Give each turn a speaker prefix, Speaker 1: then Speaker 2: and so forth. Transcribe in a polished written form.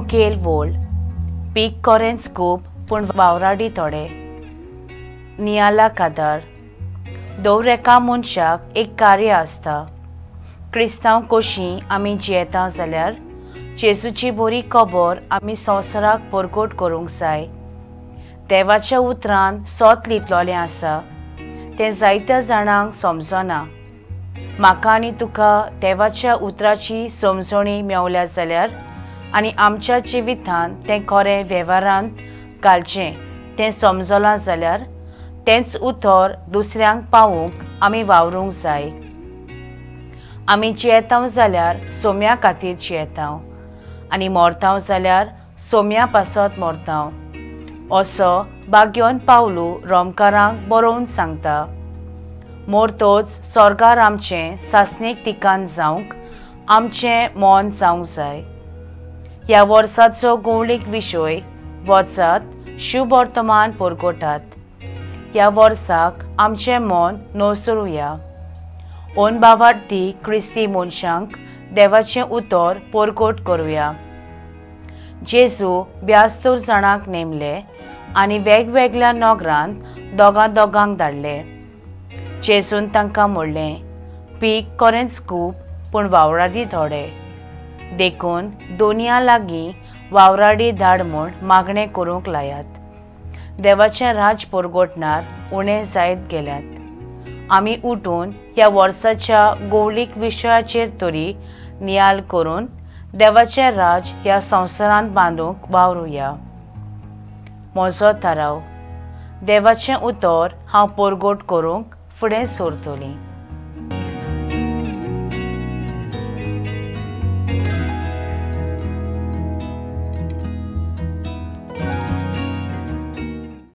Speaker 1: मुखेल वोल पीक कोरेंच खूब पूण वावराडी थोडे नियाला कादार दर एका मनशाक एक कार्य आसता क्रिस्तांव कशीं आमी जियेता जाल्यार जेजूची बरी खबर आमी संवसाराक परगट करूंक जाय देवाच्या उतरान सोत लिपलोलें आसा तें जायत्या जाणांक समजना म्हाका आनी तुका देवाच्या उतराची समजणी मेवल्या जाल्यार आनी आमच्या जिवितांत तें खरें वेव्हारांत घालचें तें समजलां जाल्यार तेंच उतर दुसऱ्यांक पावूंक आमी वावरूंक जाय आमी जियेता जाल्यार सोम्या खातीर जियेता आनी मोरता जाल्यार सोम्या पासत मोरता असो भाग्योन पावलू रोमकारांक बरोवन सांगता मोरतोच स्वर्गार आमचें सासणीक तिकान जावंक आमचें मोन जावंक जाय ह्या वर्साचो गौळीक विशय वचात शुभ वर्तमान परगटात ह्या वर्साक आमचें मोन नोसरुया ओनभावार्थी क्रिस्ती मनशांक देवाचें उतर परगट करुया जेजू 72 जाणांक नेमले आनी वेगवेगळ्या नोगरांत दोगांक धाडले जेजून तांकां म्हणलें पीक कोरेंच खूब पूण वावराडी थोडे देखून दोनया लागीं वावराडी धाड म्हूण मागणें करूंक लायात देवाचें राज परगटणार उणें जायत गेल्यात आमी उठून ह्या वर्साच्या गौळीक विशयाचेर तरी नियाल करून देवाचें राज ह्या संवसारांत बांदूंक वावरुया म्हजो थाराव देवाचें उतर हांव परगट करूंक फुडें सरतलीं